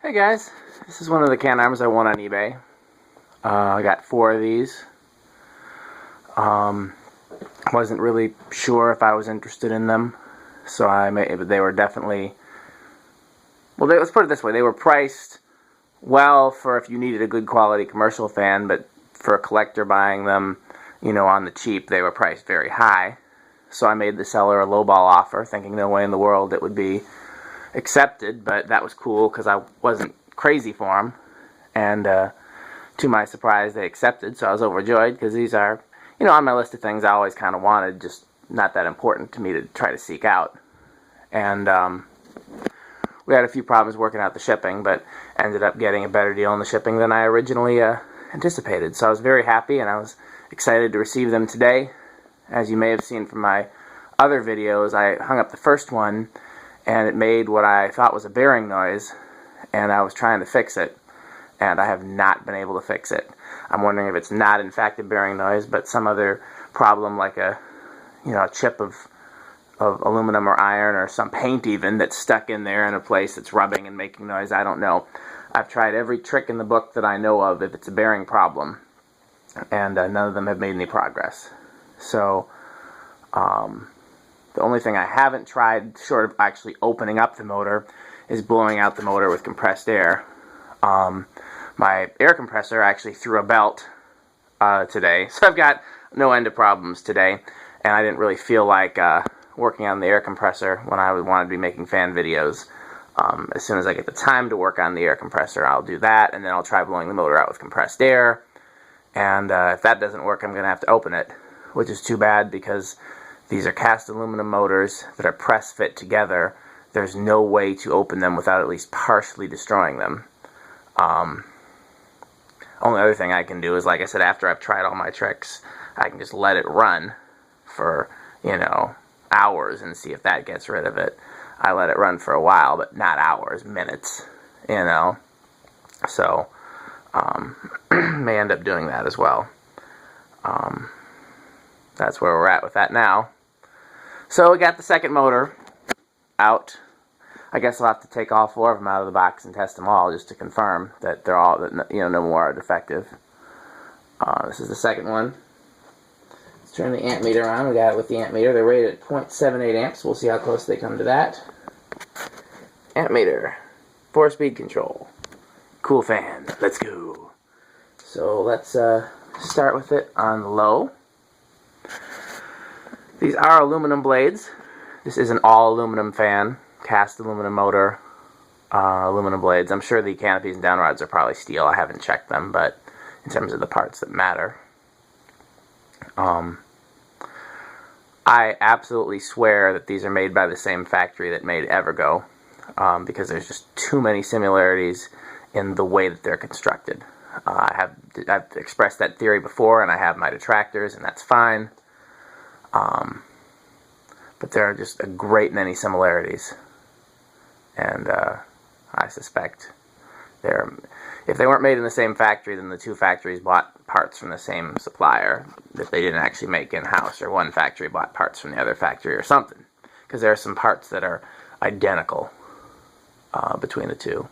Hey guys, this is one of the Canarms I won on eBay. I got 4 of these. Wasn't really sure if I was interested in them, so they were definitely, well, let's put it this way, they were priced well for if you needed a good quality commercial fan, but for a collector buying them, on the cheap, they were priced very high. So I made the seller a lowball offer, thinking no way in the world it would be accepted, but that was cool because I wasn't crazy for them, and to my surprise they accepted, so I was overjoyed because these are, on my list of things I always kind of wanted, just not that important to me to try to seek out. And we had a few problems working out the shipping, but ended up getting a better deal on the shipping than I originally anticipated, so I was very happy and I was excited to receive them today. As you may have seen from my other videos, I hung up the first one and it made what I thought was a bearing noise, and I was trying to fix it, and I have not been able to fix it. I'm wondering if it's not in fact a bearing noise, but some other problem like a chip of aluminum or iron or some paint even that's stuck in there in a place that's rubbing and making noise. I don't know. I've tried every trick in the book that I know of if it's a bearing problem, and none of them have made any progress. So the only thing I haven't tried, short of actually opening up the motor, is blowing out the motor with compressed air. My air compressor actually threw a belt today, so I've got no end of problems today, and I didn't really feel like working on the air compressor when I wanted to be making fan videos. As soon as I get the time to work on the air compressor, I'll do that, and then I'll try blowing the motor out with compressed air, and if that doesn't work, I'm going to have to open it, which is too bad because these are cast aluminum motors that are press fit together. There's no way to open them without at least partially destroying them. Only other thing I can do is, like I said, after I've tried all my tricks, I can just let it run for, hours and see if that gets rid of it. I let it run for a while, but not hours, minutes, So, may end up doing that as well. That's where we're at with that now. So we got the second motor out. I guess I'll have to take all 4 of them out of the box and test them all just to confirm that they're all, no more are defective. This is the second one. Let's turn the amp meter on. We got it with the amp meter. They're rated at 0.78 amps. We'll see how close they come to that. Amp meter. 4-speed control. Cool fan. Let's go. So let's start with it on low. These are aluminum blades. This is an all aluminum fan, cast aluminum motor, aluminum blades. I'm sure the canopies and down rods are probably steel. I haven't checked them, but in terms of the parts that matter. I absolutely swear that these are made by the same factory that made Evergo, because there's just too many similarities in the way that they're constructed. I've expressed that theory before, and I have my detractors, and that's fine. But there are just a great many similarities, and I suspect if they weren't made in the same factory, then the 2 factories bought parts from the same supplier that they didn't actually make in-house, or one factory bought parts from the other factory or something, because there are some parts that are identical between the 2.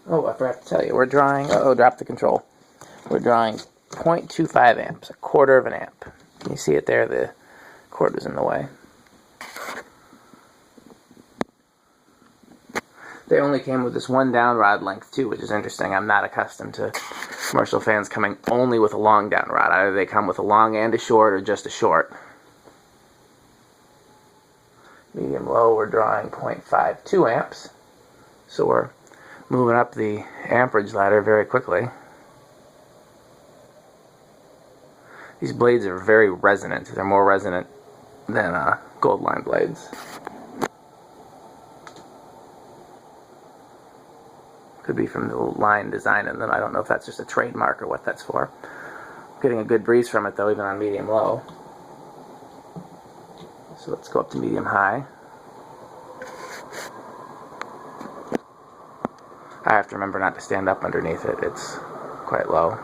Oh, I forgot to tell you, we're drawing, drop the control. We're drawing 0.25 amps, a quarter of an amp. Can you see it there? The cord was in the way. They only came with this one down rod length too, which is interesting. I'm not accustomed to commercial fans coming only with a long down rod. Either they come with a long and a short, or just a short. Medium low, we're drawing 0.52 amps. So we're moving up the amperage ladder very quickly. These blades are very resonant. They're more resonant than gold line blades. Could be from the line design in them. I don't know if that's just a trademark or what that's for. Getting a good breeze from it though, even on medium low. So let's go up to medium high. I have to remember not to stand up underneath it. It's quite low.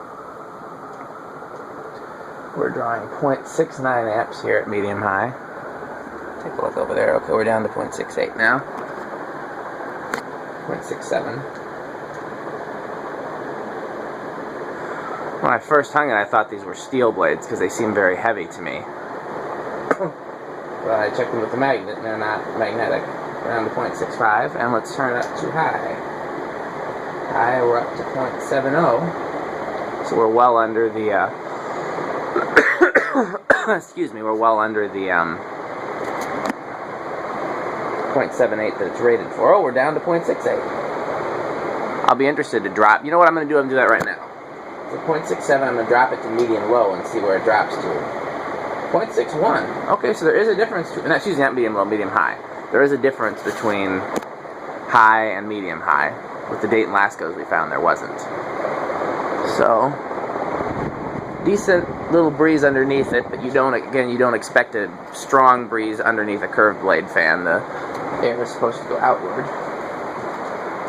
We're drawing 0.69 amps here at medium high. Take a look over there. Okay, we're down to 0.68 now. 0.67. When I first hung it, I thought these were steel blades because they seem very heavy to me. But I checked them with the magnet and they're not magnetic. We're down to 0.65, and let's turn it up to high. High, we're up to 0.70. So we're well under the, excuse me, we're well under the 0.78 that it's rated for. Oh, we're down to 0.68. I'll be interested to drop. You know what I'm going to do? I'm going to do that right now. For 0.67, I'm going to drop it to medium low and see where it drops to. 0.61. Okay, so there is a difference. Excuse me, not medium low, medium high. There is a difference between high and medium high. With the Dayton Lascos we found there wasn't. So, decent little breeze underneath it, but you don't expect a strong breeze underneath a curved blade fan. The air is supposed to go outward.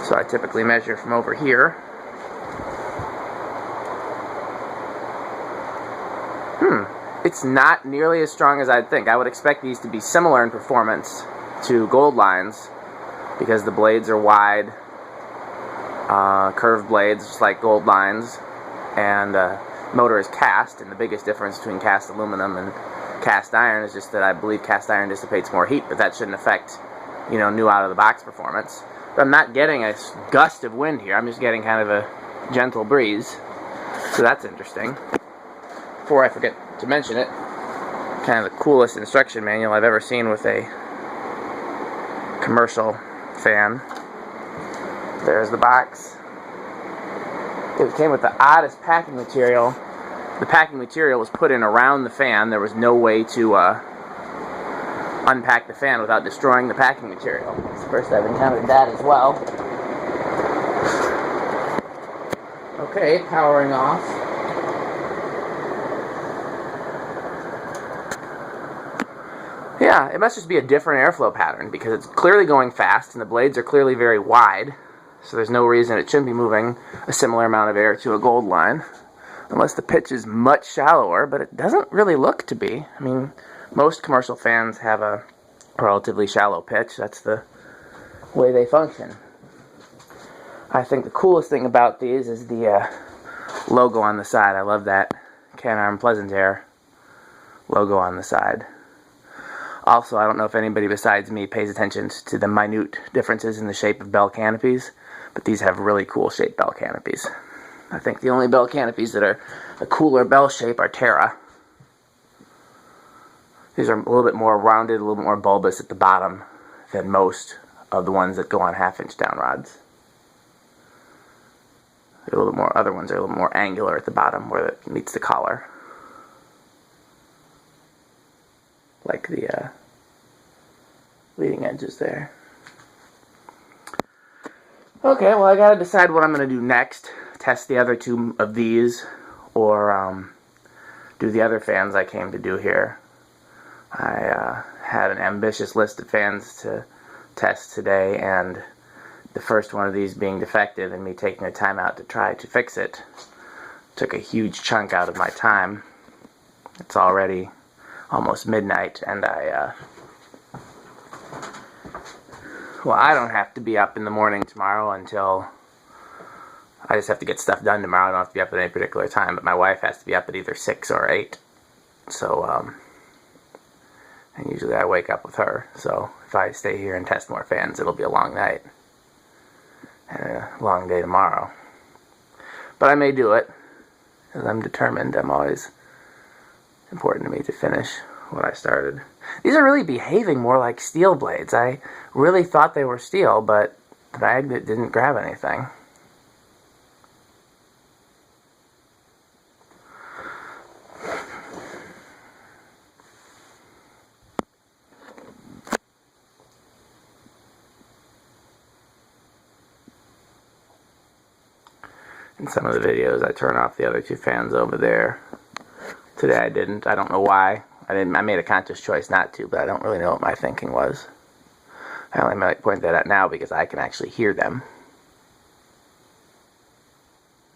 So I typically measure from over here. It's not nearly as strong as I'd think. I would expect these to be similar in performance to gold lines because the blades are wide, curved blades just like gold lines, and motor is cast, and the biggest difference between cast aluminum and cast iron is just that I believe cast iron dissipates more heat, but that shouldn't affect, you know, new out-of-the-box performance. But I'm not getting a gust of wind here. I'm just getting kind of a gentle breeze, so that's interesting. Before I forget to mention it, kind of the coolest instruction manual I've ever seen with a commercial fan. There's the box. It came with the oddest packing material. The packing material was put in around the fan. There was no way to unpack the fan without destroying the packing material. It's the first I've encountered that as well. Okay, powering off. Yeah, it must just be a different airflow pattern because it's clearly going fast and the blades are clearly very wide, so there's no reason it shouldn't be moving a similar amount of air to a gold line, unless the pitch is much shallower, but it doesn't really look to be. I mean, most commercial fans have a relatively shallow pitch. That's the way they function. I think the coolest thing about these is the logo on the side. I love that Canarm PleasantAire logo on the side. Also, I don't know if anybody besides me pays attention to the minute differences in the shape of bell canopies, but these have really cool shaped bell canopies. I think the only bell canopies that are a cooler bell shape are Terra. These are a little bit more rounded, a little bit more bulbous at the bottom than most of the ones that go on half-inch down rods. They're a little bit more, other ones are a little more angular at the bottom where it meets the collar. Like the leading edges there. Okay, well I gotta decide what I'm gonna do next. Test the other two of these, or do the other fans I came to do here. I had an ambitious list of fans to test today, and the first one of these being defective and me taking a time out to try to fix it took a huge chunk out of my time. It's already almost midnight, and I don't have to be up in the morning tomorrow until, I just have to get stuff done tomorrow. I don't have to be up at any particular time, but my wife has to be up at either 6 or 8, so, and usually I wake up with her, so if I stay here and test more fans, it'll be a long night, and a long day tomorrow. But I may do it, because I'm determined. I'm always important to me to finish what I started. These are really behaving more like steel blades. I really thought they were steel, but the magnet didn't grab anything. In some of the videos I turn off the other two fans over there. Today I didn't. I don't know why. I made a conscious choice not to, but I don't really know what my thinking was. I only might point that out now because I can actually hear them.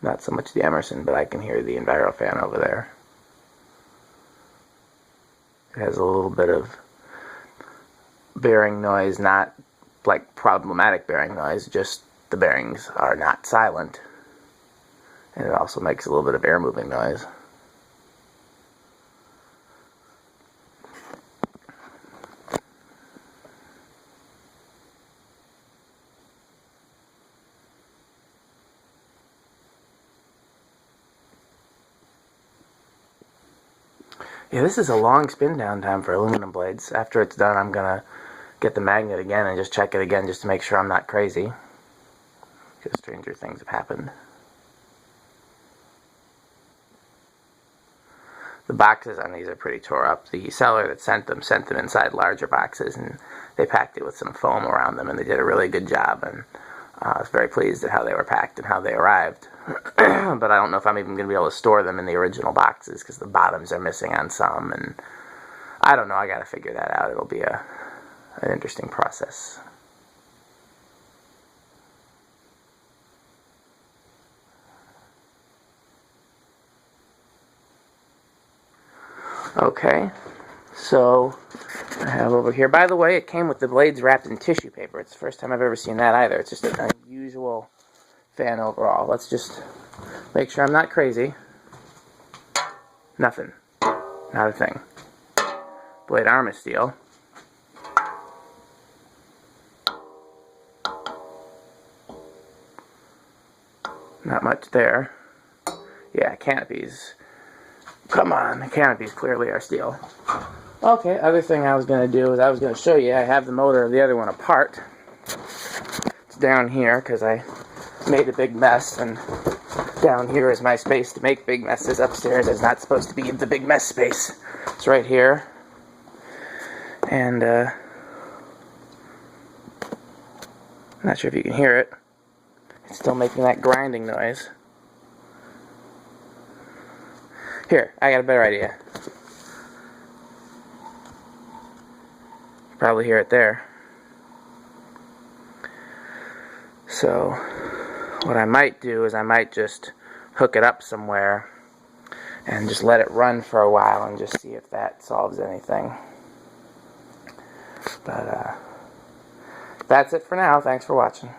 Not so much the Emerson, but I can hear the Enviro fan over there. It has a little bit of bearing noise, not like problematic bearing noise, just the bearings are not silent. And it also makes a little bit of air moving noise. Yeah, this is a long spin down time for aluminum blades. After it's done, I'm going to get the magnet again and just check it again just to make sure I'm not crazy. Because stranger things have happened. The boxes on these are pretty tore up. The seller that sent them inside larger boxes, and they packed it with some foam around them, and they did a really good job. And I was very pleased at how they were packed and how they arrived. But I don't know if I'm even going to be able to store them in the original boxes because the bottoms are missing on some, and I don't know. I got to figure that out. It'll be an interesting process. Okay, so I have over here, by the way, it came with the blades wrapped in tissue paper. It's the first time I've ever seen that either. It's just an unusual fan overall. Let's just make sure I'm not crazy. Nothing. Not a thing. Blade arm is steel. Not much there. Yeah, canopies. Come on, the canopies clearly are steel. Okay, other thing I was going to do is I was going to show you I have the motor of the other one apart. It's down here because I made a big mess, and down here is my space to make big messes. Upstairs is not supposed to be the big mess space. It's right here. And I'm not sure if you can hear it. It's still making that grinding noise. Here, I got a better idea. Probably hear it there. So what I might do is I might just hook it up somewhere and just let it run for a while and just see if that solves anything. But that's it for now. Thanks for watching.